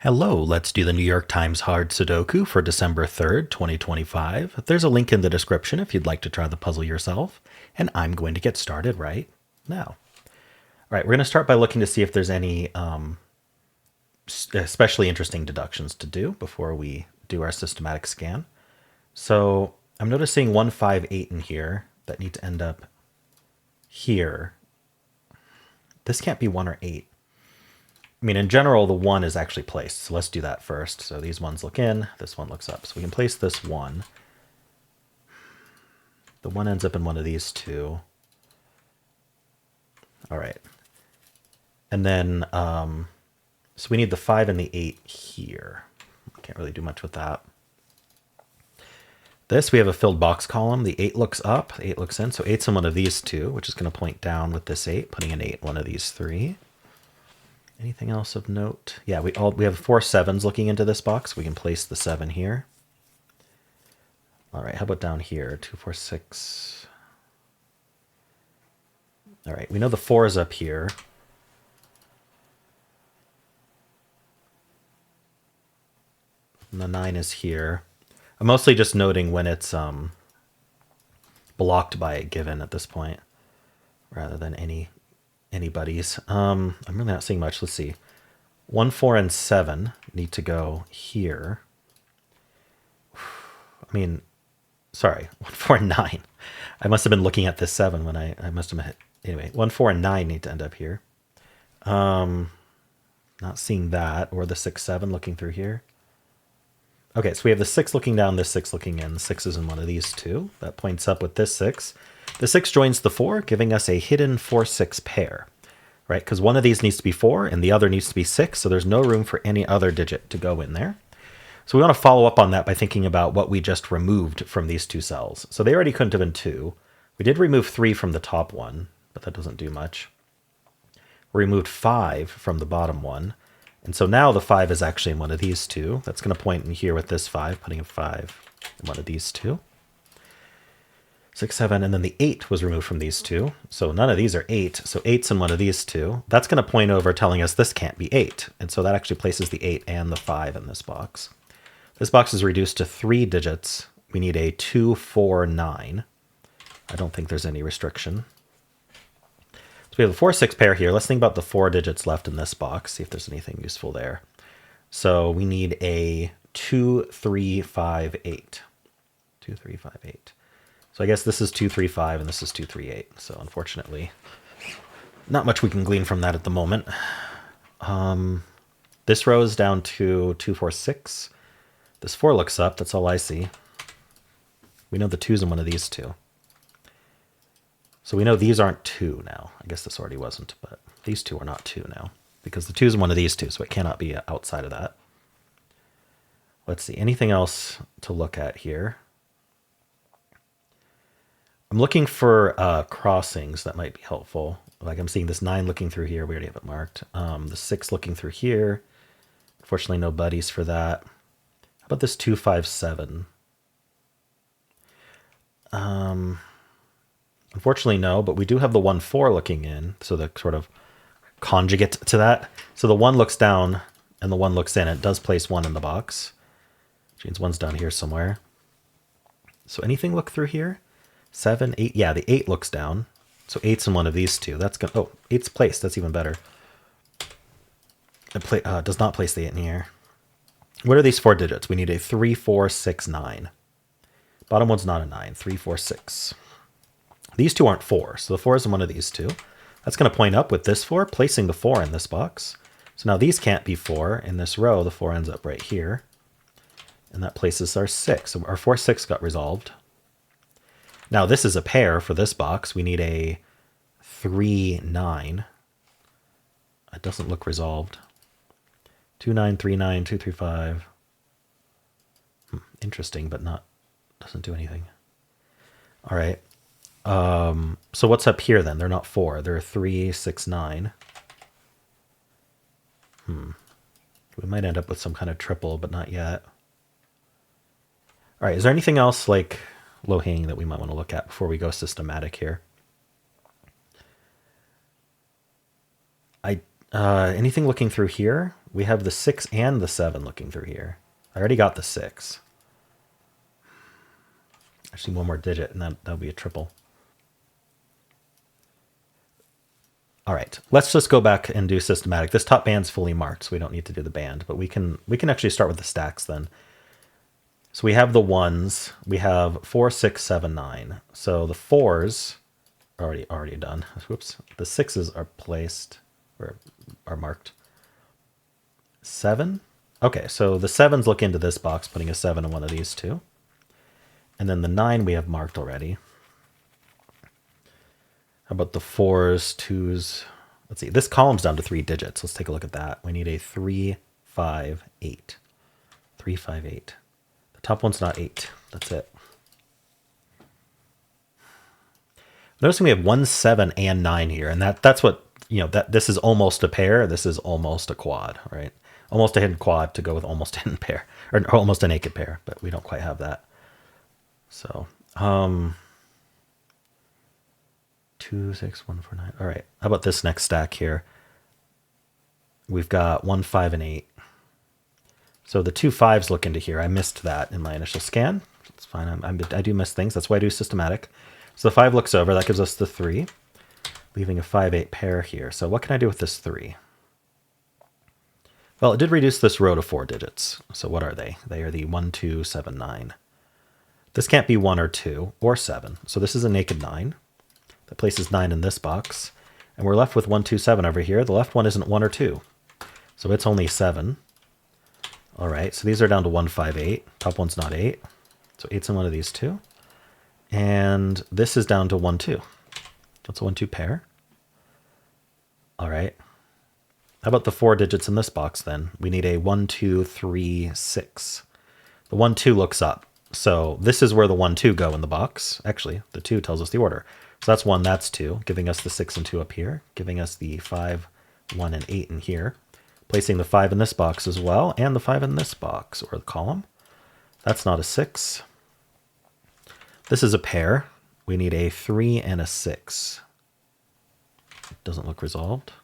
Hello, let's do the New York Times Hard Sudoku for December 3rd, 2025. There's a link in the description if you'd like to try the puzzle yourself, and I'm going to get started right now. All right, we're going to start by looking to see if there's any especially interesting deductions to do before we do our systematic scan. So I'm noticing 1, 5, 8 in here that need to end up here. This can't be 1 or 8. I mean, in general, the 1 is actually placed. So let's do that first. So these ones look in, this one looks up. So we can place this 1. The 1 ends up in one of these two. All right. And then, so we need the 5 and the 8 here. Can't really do much with that. This, we have a filled box column. The 8 looks up, the 8 looks in. So 8's in one of these two, which is going to point down with this 8, putting an 8 in one of these 3. Anything else of note? Yeah, we have 4 7s looking into this box. We can place the 7 here. All right, how about down here? 2, 4, 6. All right, we know the 4 is up here. And the 9 is here. I'm mostly just noting when it's blocked by a given at this point, rather than anybody's. I'm really not seeing much. Let's see. 1, 4, and 7 need to go here. I mean, sorry, 1, 4, and 9. I must have been looking at this 7 when I must have hit. Anyway, 1, 4, and 9 need to end up here. Not seeing that, or the 6, 7 looking through here. Okay, so we have the 6 looking down, this 6 looking in. The 6 is in one of these two. That points up with this 6. The 6 joins the 4, giving us a hidden 4-6 pair, right? Because one of these needs to be 4 and the other needs to be 6, so there's no room for any other digit to go in there. So we want to follow up on that by thinking about what we just removed from these two cells. So they already couldn't have been 2. We did remove 3 from the top one, but that doesn't do much. We removed 5 from the bottom one. And so now the 5 is actually in one of these two. That's going to point in here with this 5, putting a 5 in one of these two. 6, 7, and then the 8 was removed from these two. So none of these are 8. So 8's in one of these two. That's going to point over telling us this can't be 8. And so that actually places the 8 and the 5 in this box. This box is reduced to 3 digits. We need a 2, 4, 9. I don't think there's any restriction. So we have a 4, 6 pair here. Let's think about the 4 digits left in this box, see if there's anything useful there. So we need a 2, 3, 5, 8. 2, 3, 5, 8. So I guess this is 2, 3, 5, and this is 2, 3, 8. So unfortunately, not much we can glean from that at the moment. This row is down to 2, 4, 6. This 4 looks up. That's all I see. We know the 2's in one of these two. So we know these aren't 2 now. I guess this already wasn't, but these 2 are not 2 now because the 2's in one of these two, so it cannot be outside of that. Let's see. Anything else to look at here? I'm looking for crossings that might be helpful. Like I'm seeing this 9 looking through here. We already have it marked. The 6 looking through here. Unfortunately, no buddies for that. How about this 2, 5, 7? Unfortunately, no, but we do have the 1, 4 looking in. So the sort of conjugate to that. So the 1 looks down and the 1 looks in. It does place 1 in the box. Which means 1's down here somewhere. So anything look through here? 7, 8. Yeah, the 8 looks down. So 8's in one of these two. That's gonna. Oh, 8's placed. That's even better. It does not place the 8 in here. What are these 4 digits? We need a 3, 4, 6, 9. Bottom one's not a 9. 3, 4, 6. These two aren't 4, so the 4 is in one of these two. That's going to point up with this 4, placing the 4 in this box. So now these can't be 4. In this row, the 4 ends up right here. And that places our 6. So our 4, 6 got resolved. Now this is a pair for this box. We need a 3, 9. It doesn't look resolved. 2, 9, 3, 9, 2, 3, 5. Interesting, but doesn't do anything. All right. So what's up here then? They're not 4. They're 3, 6, 9. We might end up with some kind of triple, but not yet. All right. Is there anything else like low-hanging that we might want to look at before we go systematic here? Anything looking through here? we have the 6 and the 7 looking through here. I already got the 6. I just need one more digit, and that'll be a triple. All right, let's just go back and do systematic. This top band's fully marked, so we don't need to do the band, but we can actually start with the stacks then. So we have the 1s. We have 4, 6, 7, 9. So the 4s are already done. Whoops. The 6s are placed or are marked. 7. Okay, so the 7s look into this box, putting a 7 in one of these two. And then the 9 we have marked already. How about the 4s, 2s? Let's see. This column's down to 3 digits. Let's take a look at that. We need a 3, 5, 8. 3, 5, 8. The top one's not 8. That's it. Noticing we have 1, 7, and 9 here, and that's what, that this is almost a pair. This is almost a quad, right? Almost a hidden quad to go with almost a hidden pair, or almost a naked pair, but we don't quite have that. So, 2, 6, 1, 4, 9. All right. How about this next stack here? We've got 1, 5, and 8. So the 2 5s look into here. I missed that in my initial scan. It's fine. I do miss things. That's why I do systematic. So the 5 looks over. That gives us the 3, leaving a 5, 8 pair here. So what can I do with this 3? Well, it did reduce this row to 4 digits. So what are they? They are the 1, 2, 7, 9. This can't be 1 or 2 or 7. So this is a naked 9. That places 9 in this box. And we're left with 1, 2, 7 over here. The left one isn't 1 or 2. So it's only 7. All right, so these are down to 1, 5, 8. Top one's not 8. So 8's in one of these two. And this is down to 1, 2. That's a 1, 2 pair. All right. How about the 4 digits in this box then? We need a 1, 2, 3, 6. The 1, 2 looks up. So this is where the 1, 2 go in the box. Actually, the 2 tells us the order. So that's 1, that's 2, giving us the 6 and 2 up here, giving us the 5, 1, and 8 in here. Placing the 5 in this box as well, and the 5 in this box, or the column. That's not a 6. This is a pair. We need a 3 and a 6. It doesn't look resolved.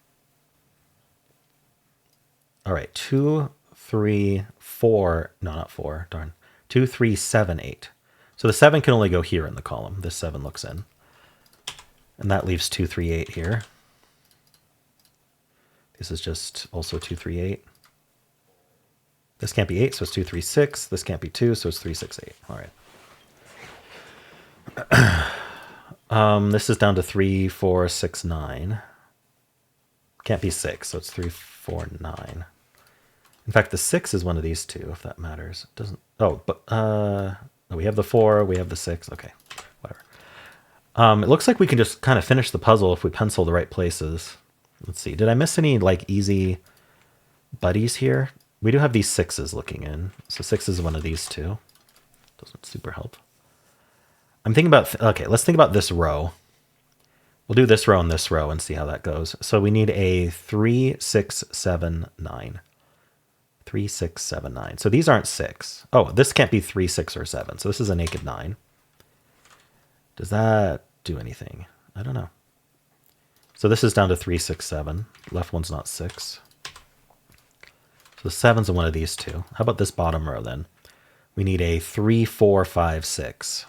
All right, 2, 3, 4. No, not 4. Darn. 2, 3, 7, 8. So the 7 can only go here in the column. This 7 looks in. And that leaves 2, 3, 8 here. This is just also 2, 3, 8. This can't be 8, so it's 2, 3, 6. This can't be 2, so it's 3, 6, 8. All right. This is down to 3, 4, 6, 9. Can't be 6, so it's 3, 4, 9. In fact, the 6 is one of these two, if that matters. It doesn't. Oh, but no, we have the 4, we have the 6. Okay, whatever. It looks like we can just kind of finish the puzzle if we pencil the right places. Let's see. Did I miss any like easy buddies here? We do have these 6s looking in. So 6 is one of these two. Doesn't super help. I'm thinking about, okay, let's think about this row. We'll do this row and this row and see how that goes. So we need a 3, 6, 7, 9. 3, 6, 7, 9. So these aren't 6. Oh, this can't be 3, 6, or 7. So this is a naked 9. Does that do anything? I don't know. So this is down to 3, 6, 7. Left one's not 6. So the 7's in one of these two. How about this bottom row then? We need a 3, 4, 5, 6.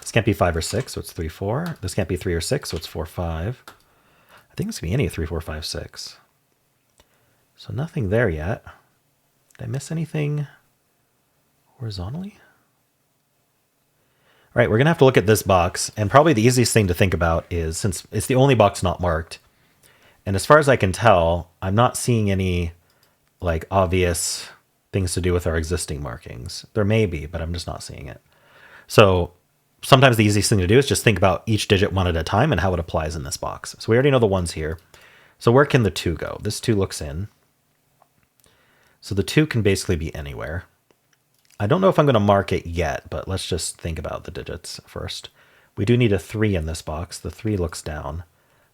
This can't be 5 or 6, so it's 3, 4. This can't be 3 or 6, so it's 4, 5. I think this can be any of 3, 4, 5, 6. So nothing there yet. Did I miss anything horizontally? All right, we're going to have to look at this box, and probably the easiest thing to think about is, since it's the only box not marked, and as far as I can tell, I'm not seeing any like obvious things to do with our existing markings. There may be, but I'm just not seeing it. So sometimes the easiest thing to do is just think about each digit one at a time and how it applies in this box. So we already know the 1's here. So where can the 2 go? This 2 looks in. So the 2 can basically be anywhere. I don't know if I'm going to mark it yet, but let's just think about the digits first. We do need a 3 in this box. The 3 looks down.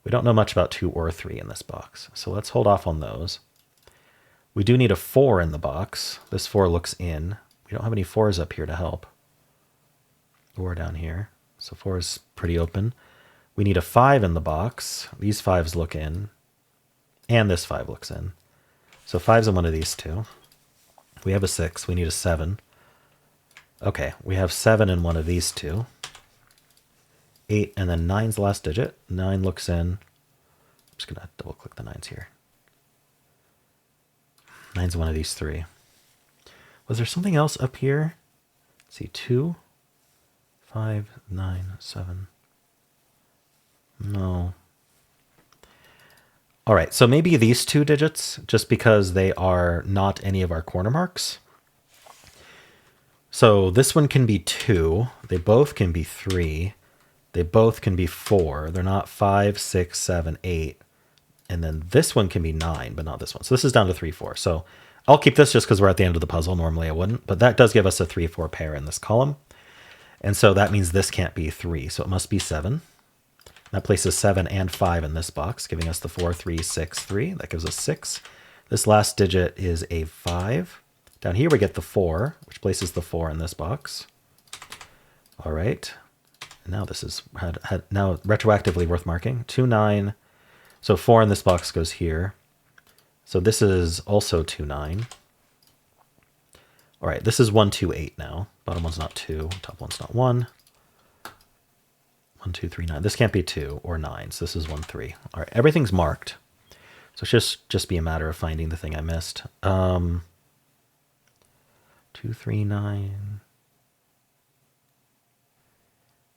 We don't know much about 2 or 3 in this box, so let's hold off on those. We do need a 4 in the box. This 4 looks in. We don't have any 4s up here to help. Or down here. So 4 is pretty open. We need a 5 in the box. These 5s look in. And this 5 looks in. So 5's in one of these two. We have a 6. We need a 7. Okay, we have 7 in one of these two. 8, and then 9's the last digit. 9 looks in. I'm just going to double click the 9's here. 9's one of these three. Was there something else up here? Let's see, 2, 5, 9, 7. No. All right, so maybe these two digits, just because they are not any of our corner marks. So this one can be 2. They both can be 3. They both can be 4. They're not 5, 6, 7, 8. And then this one can be 9, but not this one. So this is down to 3, 4. So I'll keep this just because we're at the end of the puzzle. Normally I wouldn't, but that does give us a 3, 4 pair in this column. And so that means this can't be 3, so it must be 7. That places 7 and 5 in this box, giving us the 4, 3, 6, 3. That gives us 6. This last digit is a 5. Down here we get the 4, which places the 4 in this box. All right. Now this is now retroactively worth marking. 2, 9. So 4 in this box goes here. So this is also 2, 9. All right, this is 1, 2, 8 now. Bottom one's not 2, top one's not 1. 1, 2, 3, 9. This can't be 2 or 9, so this is 1, 3. All right, everything's marked. So it's just be a matter of finding the thing I missed. 2, 3, 9.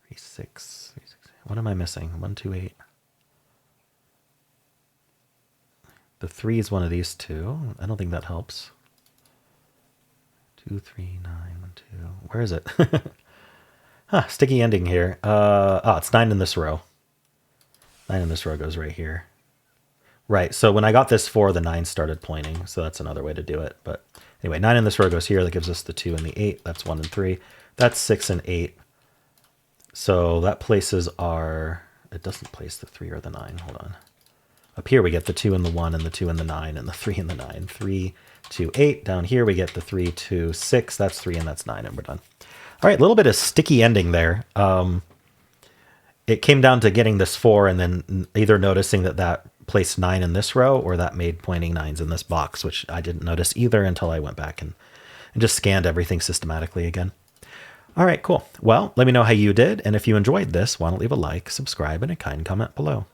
3, 6. 3, 6. What am I missing? 1, 2, 8. The 3 is one of these two. I don't think that helps. 2, 3, 9, 1, 2. Where is it? Huh, sticky ending here. It's 9 in this row. 9 in this row goes right here. Right, so when I got this 4, the 9 started pointing, so that's another way to do it. But anyway, 9 in this row goes here. That gives us the 2 and the 8. That's 1 and 3. That's 6 and 8. So that places our... It doesn't place the 3 or the 9. Hold on. Up here we get the 2 and the 1 and the 2 and the 9 and the 3 and the 9. 3, 2, 8. Down here we get the 3, 2, 6. That's 3 and that's 9, and we're done. All right, a little bit of sticky ending there. It came down to getting this 4 and then either noticing that placed 9 in this row or that made pointing 9s in this box, which I didn't notice either until I went back and just scanned everything systematically again. All right, cool. Well, let me know how you did. And if you enjoyed this, why don't leave a like, subscribe, and a kind comment below.